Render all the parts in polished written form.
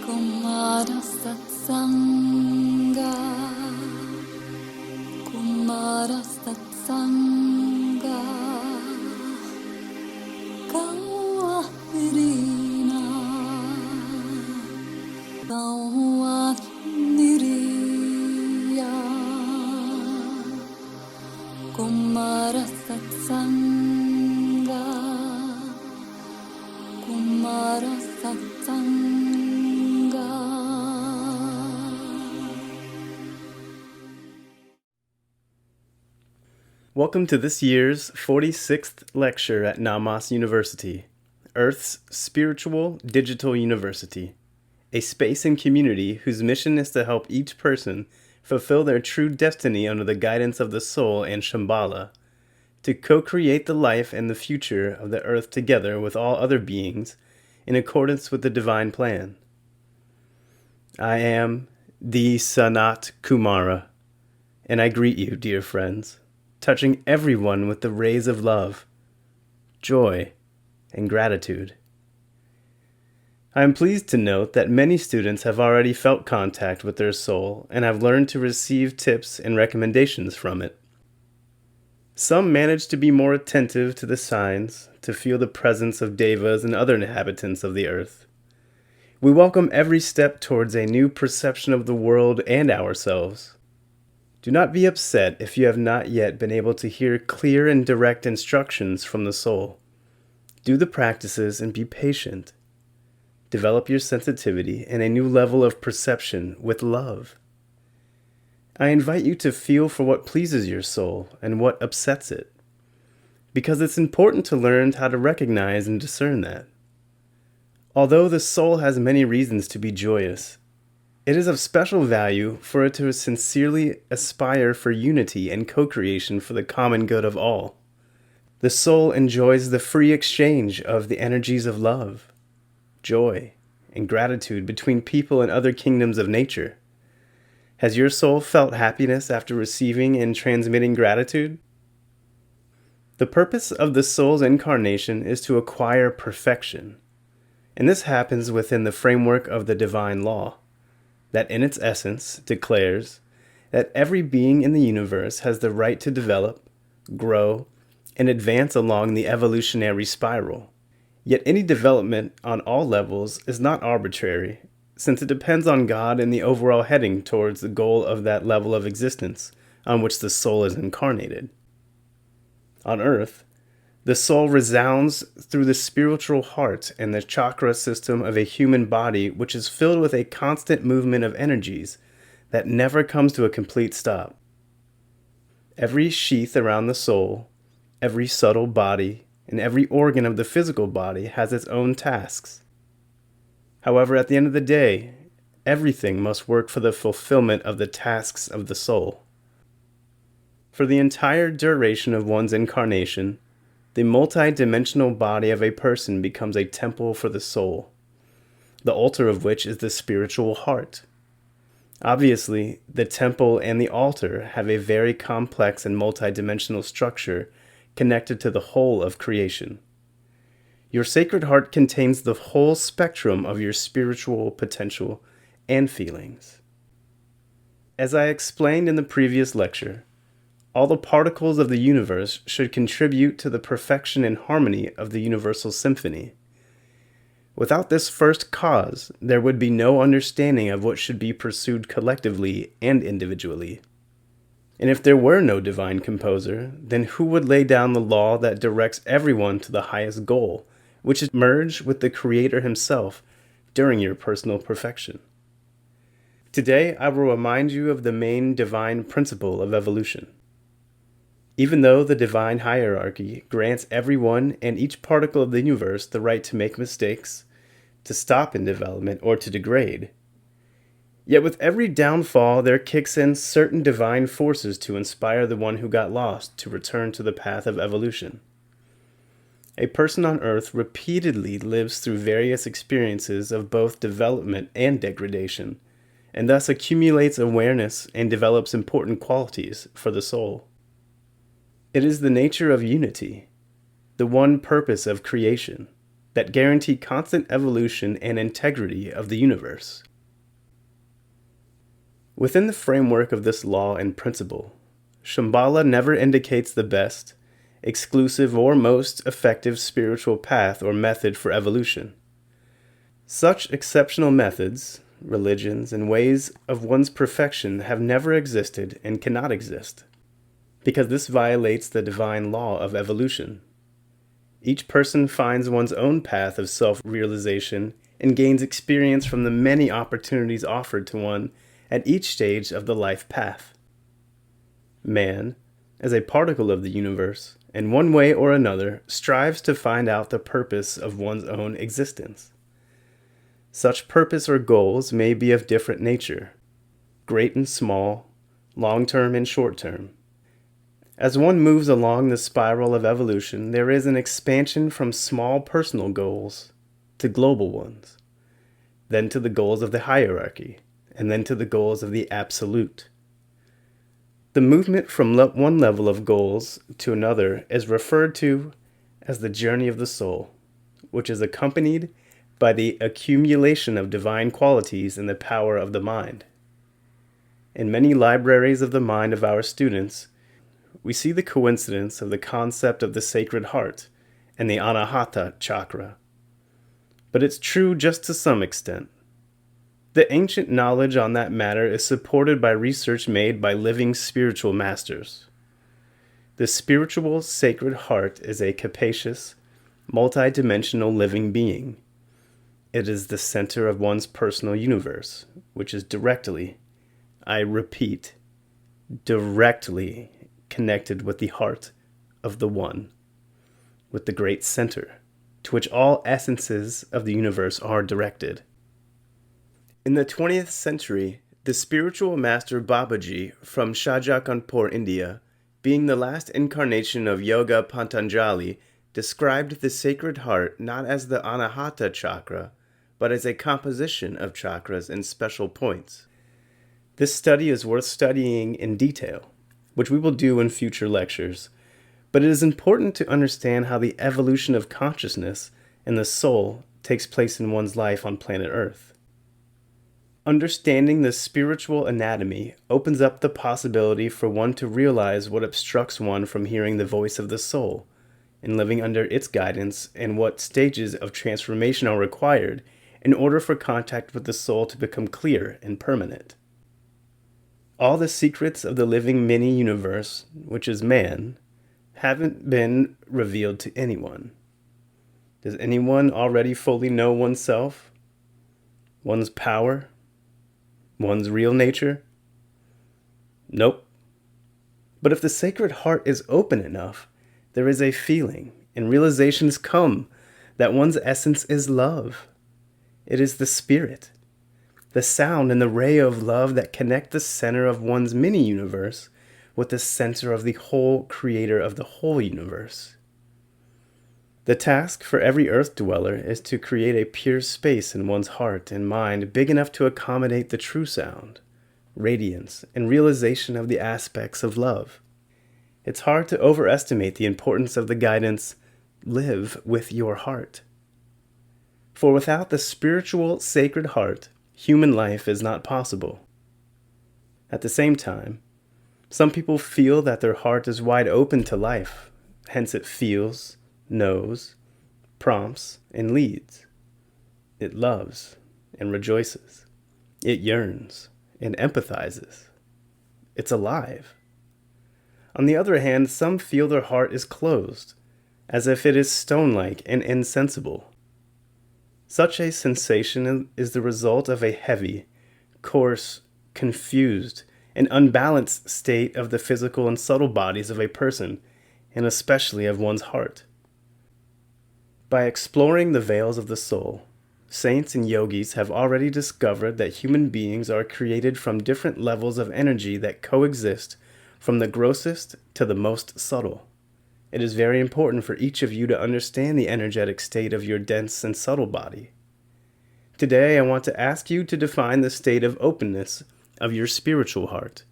Kumara Satsanga, Kumara Satsanga, Kawahirina, Kawahiriya, Kumara Satsanga, Kumara Satsanga. Welcome to this year's 46th lecture at Namas University, Earth's spiritual digital university, a space and community whose mission is to help each person fulfill their true destiny under the guidance of the soul and Shambhala, to co-create the life and the future of the Earth together with all other beings in accordance with the divine plan. I am the SANAT KUMARA, and I greet you, dear friends, touching everyone with the rays of love, joy, and gratitude. I am pleased to note that many students have already felt contact with their soul and have learned to receive tips and recommendations from it. Some manage to be more attentive to the signs, to feel the presence of devas and other inhabitants of the earth. We welcome every step towards a new perception of the world and ourselves. Do not be upset if you have not yet been able to hear clear and direct instructions from the soul. Do the practices and be patient. Develop your sensitivity and a new level of perception with love. I invite you to feel for what pleases your soul and what upsets it, because it's important to learn how to recognize and discern that. Although the soul has many reasons to be joyous, it is of special value for it to sincerely aspire for unity and co-creation for the common good of all. The soul enjoys the free exchange of the energies of love, joy, and gratitude between people and other kingdoms of nature. Has your soul felt happiness after receiving and transmitting gratitude? The purpose of the soul's incarnation is to acquire perfection, and this happens within the framework of the divine law, that in its essence declares that every being in the universe has the right to develop, grow, and advance along the evolutionary spiral. Yet any development on all levels is not arbitrary, since it depends on God and the overall heading towards the goal of that level of existence on which the soul is incarnated. On Earth, the soul resounds through the spiritual heart and the chakra system of a human body, which is filled with a constant movement of energies that never comes to a complete stop. Every sheath around the soul, every subtle body, and every organ of the physical body has its own tasks. However, at the end of the day, everything must work for the fulfillment of the tasks of the soul. For the entire duration of one's incarnation, the multi-dimensional body of a person becomes a temple for the soul, the altar of which is the spiritual heart. Obviously, the temple and the altar have a very complex and multi-dimensional structure connected to the whole of creation. Your sacred heart contains the whole spectrum of your spiritual potential and feelings. As I explained in the previous lecture, all the particles of the universe should contribute to the perfection and harmony of the universal symphony. Without this first cause, there would be no understanding of what should be pursued collectively and individually. And if there were no divine composer, then who would lay down the law that directs everyone to the highest goal, which is merge with the Creator himself during your personal perfection? Today, I will remind you of the main divine principle of evolution. Even though the divine hierarchy grants everyone and each particle of the universe the right to make mistakes, to stop in development, or to degrade, yet with every downfall there kicks in certain divine forces to inspire the one who got lost to return to the path of evolution. A person on Earth repeatedly lives through various experiences of both development and degradation, and thus accumulates awareness and develops important qualities for the soul. It is the nature of unity, the one purpose of creation, that guarantee constant evolution and integrity of the universe. Within the framework of this law and principle, Shambhala never indicates the best, exclusive, or most effective spiritual path or method for evolution. Such exceptional methods, religions, and ways of one's perfection have never existed and cannot exist, because this violates the divine law of evolution. Each person finds one's own path of self-realization and gains experience from the many opportunities offered to one at each stage of the life path. Man, as a particle of the universe, in one way or another, strives to find out the purpose of one's own existence. Such purpose or goals may be of different nature, great and small, long-term and short-term. As one moves along the spiral of evolution, there is an expansion from small personal goals to global ones, then to the goals of the hierarchy, and then to the goals of the absolute. The movement from one level of goals to another is referred to as the journey of the soul, which is accompanied by the accumulation of divine qualities in the power of the mind. In many libraries of the mind of our students, we see the coincidence of the concept of the sacred heart and the Anahata chakra. But it's true just to some extent. The ancient knowledge on that matter is supported by research made by living spiritual masters. The spiritual sacred heart is a capacious, multidimensional living being. It is the center of one's personal universe, which is directly, I repeat, directly connected with the heart of the One, with the great center, to which all essences of the universe are directed. In the 20th century, the spiritual master Babaji from Shahjahanpur, India, being the last incarnation of Yoga Patanjali, described the sacred heart not as the Anahata chakra, but as a composition of chakras and special points. This study is worth studying in detail, which we will do in future lectures, but it is important to understand how the evolution of consciousness and the soul takes place in one's life on planet Earth. Understanding the spiritual anatomy opens up the possibility for one to realize what obstructs one from hearing the voice of the soul and living under its guidance, and what stages of transformation are required in order for contact with the soul to become clear and permanent. All the secrets of the living mini-universe, which is man, haven't been revealed to anyone. Does anyone already fully know oneself, one's power, one's real nature? Nope. But if the sacred heart is open enough, there is a feeling, and realizations come, that one's essence is love. It is the spirit, the sound and the ray of love that connect the center of one's mini-universe with the center of the whole creator of the whole universe. The task for every earth dweller is to create a pure space in one's heart and mind big enough to accommodate the true sound, radiance, and realization of the aspects of love. It's hard to overestimate the importance of the guidance, live with your heart. For without the spiritual sacred heart, human life is not possible. At the same time, some people feel that their heart is wide open to life, hence it feels, knows, prompts, and leads. It loves and rejoices. It yearns and empathizes. It's alive. On the other hand, some feel their heart is closed, as if it is stone-like and insensible. Such a sensation is the result of a heavy, coarse, confused, and unbalanced state of the physical and subtle bodies of a person, and especially of one's heart. By exploring the veils of the soul, saints and yogis have already discovered that human beings are created from different levels of energy that coexist from the grossest to the most subtle. It is very important for each of you to understand the energetic state of your dense and subtle body. Today, I want to ask you to define the state of openness of your spiritual heart.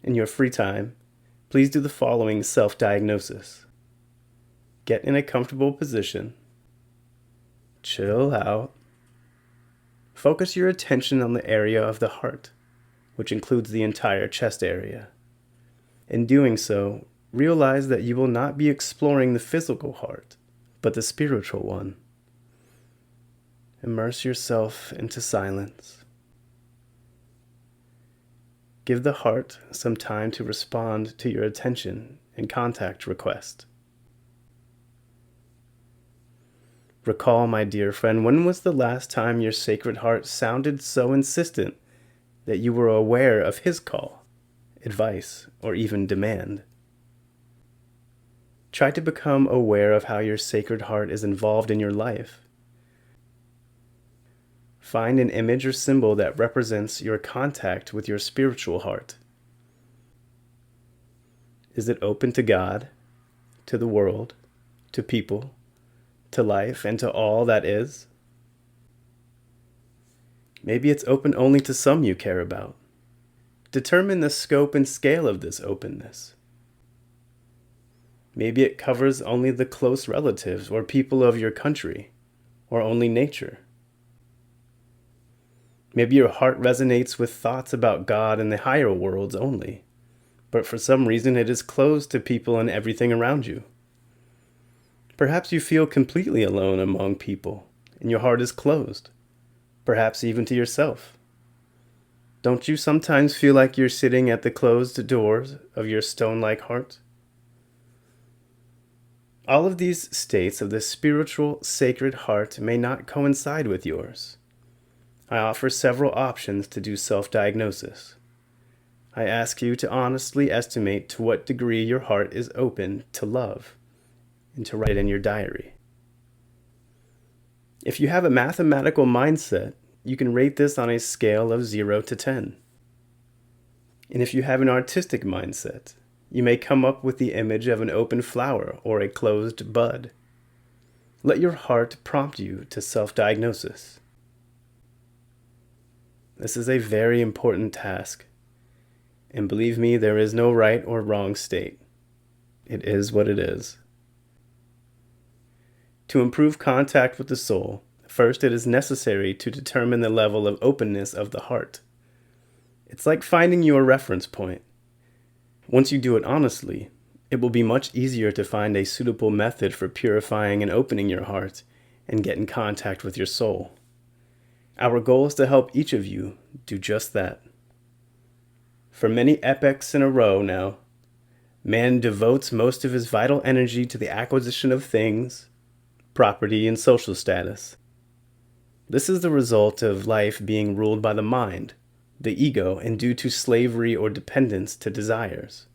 In your free time, please do the following self-diagnosis. Get in a comfortable position, Chill out. Focus your attention on the area of the heart, which includes the entire chest area. In doing so, realize that you will not be exploring the physical heart, but the spiritual one. Immerse yourself into silence. Give the heart some time to respond to your attention and contact request. Recall, my dear friend, when was the last time your sacred heart sounded so insistent that you were aware of his call, advice, or even demand? Try to become aware of how your sacred heart is involved in your life. Find an image or symbol that represents your contact with your spiritual heart. Is it open to God, to the world, to people, to life, and to all that is? Maybe it's open only to some you care about. Determine the scope and scale of this openness. Maybe it covers only the close relatives or people of your country, or only nature. Maybe your heart resonates with thoughts about God and the higher worlds only, but for some reason it is closed to people and everything around you. Perhaps you feel completely alone among people, and your heart is closed, perhaps even to yourself. Don't you sometimes feel like you're sitting at the closed doors of your stone-like heart? All of these states of the spiritual, sacred heart may not coincide with yours. I offer several options to do self-diagnosis. I ask you to honestly estimate to what degree your heart is open to love, and to write it in your diary. If you have a mathematical mindset, you can rate this on a scale of 0 to 10. And if you have an artistic mindset, you may come up with the image of an open flower or a closed bud. Let your heart prompt you to self-diagnosis. This is a very important task, and believe me, there is no right or wrong state. It is what it is. To improve contact with the soul, first it is necessary to determine the level of openness of the heart. It's like finding your reference point. Once you do it honestly, it will be much easier to find a suitable method for purifying and opening your heart and get in contact with your soul. Our goal is to help each of you do just that. For many epochs in a row now, man devotes most of his vital energy to the acquisition of things, property, and social status. This is the result of life being ruled by the mind, the ego, and due to slavery or dependence to desires.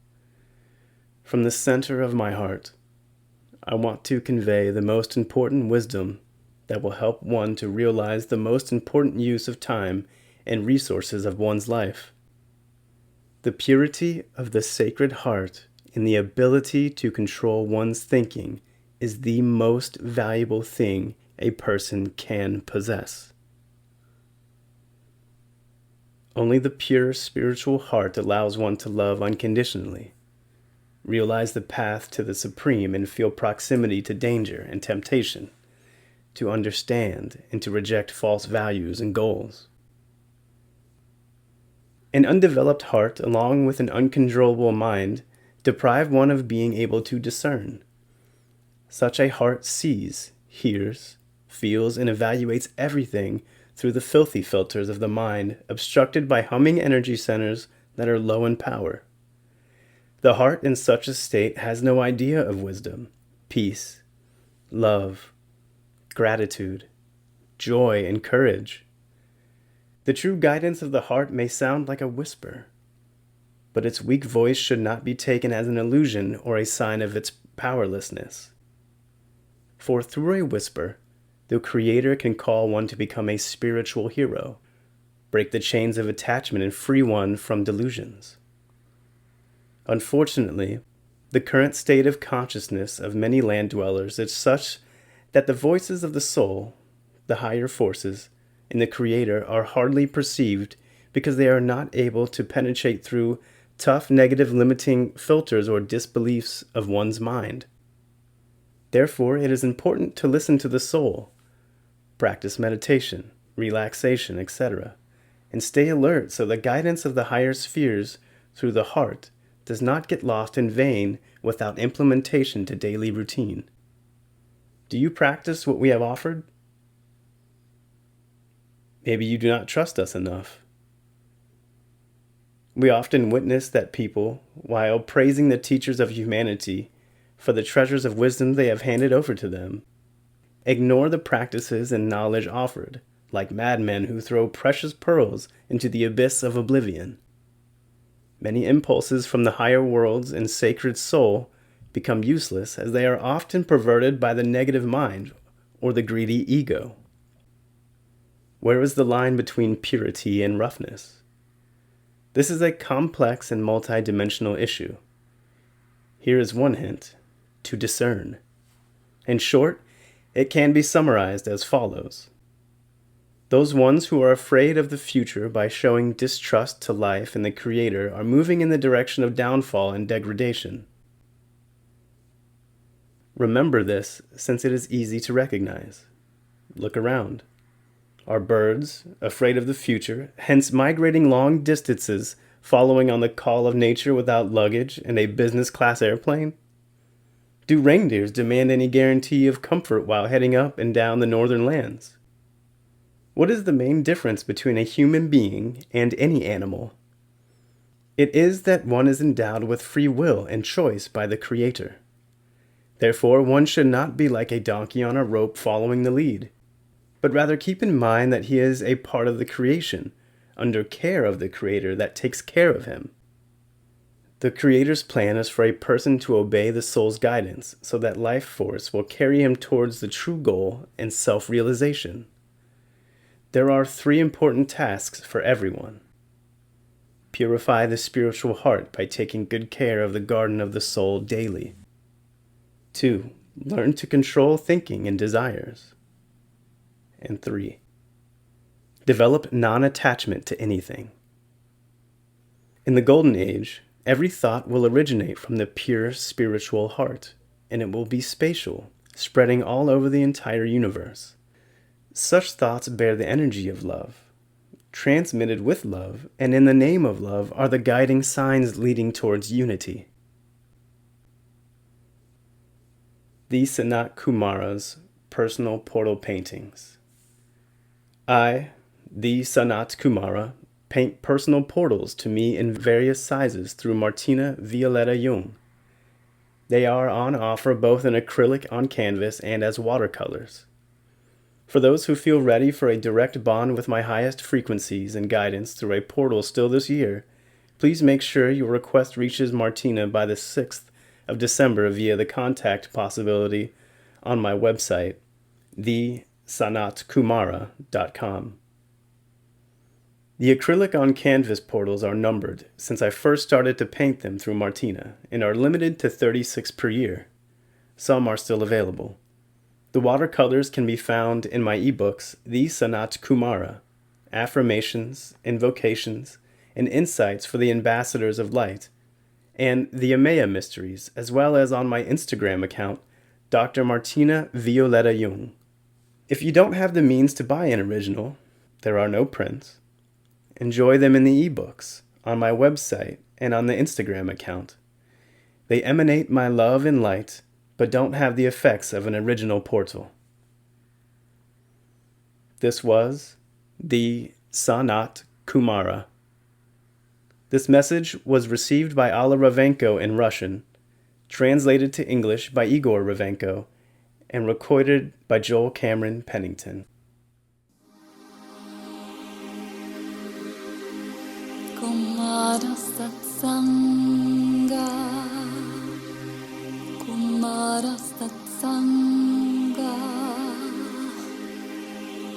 From the center of my heart, I want to convey the most important wisdom that will help one to realize the most important use of time and resources of one's life. The purity of the sacred heart and the ability to control one's thinking is the most valuable thing a person can possess. Only the pure spiritual heart allows one to love unconditionally, realize the path to the supreme, and feel proximity to danger and temptation, to understand and to reject false values and goals. An undeveloped heart, along with an uncontrollable mind, deprive one of being able to discern. Such a heart sees, hears, feels, and evaluates everything through the filthy filters of the mind, obstructed by humming energy centers that are low in power. The heart in such a state has no idea of wisdom, peace, love, gratitude, joy, and courage. The true guidance of the heart may sound like a whisper, but its weak voice should not be taken as an illusion or a sign of its powerlessness. For through a whisper, the Creator can call one to become a spiritual hero, break the chains of attachment, and free one from delusions. Unfortunately, the current state of consciousness of many land dwellers is such that the voices of the soul, the higher forces, and the Creator are hardly perceived because they are not able to penetrate through tough negative limiting filters or disbeliefs of one's mind. Therefore, it is important to listen to the soul, Practice meditation, relaxation, etc., and stay alert so the guidance of the higher spheres through the heart does not get lost in vain without implementation to daily routine. Do you practice what we have offered? Maybe you do not trust us enough. We often witness that people, while praising the teachers of humanity for the treasures of wisdom they have handed over to them, ignore the practices and knowledge offered, like madmen who throw precious pearls into the abyss of oblivion. Many impulses from the higher worlds and sacred soul become useless as they are often perverted by the negative mind or the greedy ego. Where is the line between purity and roughness? This is a complex and multidimensional issue. Here is one hint: to discern. In short, it can be summarized as follows. Those ones who are afraid of the future by showing distrust to life and the Creator are moving in the direction of downfall and degradation. Remember this, since it is easy to recognize. Look around. Are birds, afraid of the future, hence migrating long distances, following on the call of nature without luggage and a business-class airplane? Do reindeers demand any guarantee of comfort while heading up and down the northern lands? What is the main difference between a human being and any animal? It is that one is endowed with free will and choice by the Creator. Therefore, one should not be like a donkey on a rope following the lead, but rather keep in mind that he is a part of the creation, under care of the Creator that takes care of him. The Creator's plan is for a person to obey the soul's guidance so that life force will carry him towards the true goal and self-realization. There are 3 important tasks for everyone. Purify the spiritual heart by taking good care of the garden of the soul daily. 2. Learn to control thinking and desires. And 3. Develop non-attachment to anything. In the Golden Age, every thought will originate from the pure spiritual heart, and it will be spatial, spreading all over the entire universe. Such thoughts bear the energy of love, transmitted with love, and in the name of love are the guiding signs leading towards unity. The SANAT Kumara's Personal Portal Paintings. I, the SANAT Kumara, paint personal portals to me in various sizes through Martina Violetta Jung. They are on offer both in acrylic on canvas and as watercolors. For those who feel ready for a direct bond with my highest frequencies and guidance through a portal still this year, please make sure your request reaches Martina by the 6th of December via the contact possibility on my website, thesanatkumara.com. The acrylic on canvas portals are numbered since I first started to paint them through Martina and are limited to 36 per year. Some are still available. The watercolors can be found in my ebooks, The SANAT Kumara, Affirmations, Invocations, and Insights for the Ambassadors of Light, and the AMAYA Mysteries, as well as on my Instagram account, Dr. Martina Violetta Jung. If you don't have the means to buy an original, there are no prints. Enjoy them in the ebooks, on my website, and on the Instagram account. They emanate my love and light, but don't have the effects of an original portal. This was the SANAT Kumara. This message was received by Alla Ravenko in Russian, translated to English by Igor Ravenko, and recorded by Joel Cameron Pennington. Kumara Satsanga, Kumara Satsanga,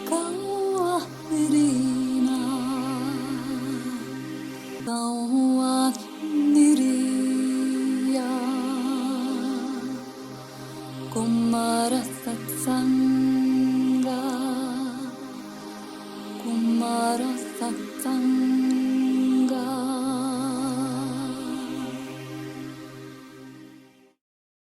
Kawa Irina, Kawa Niriya, Kumara Satsanga, Kumara Satsanga.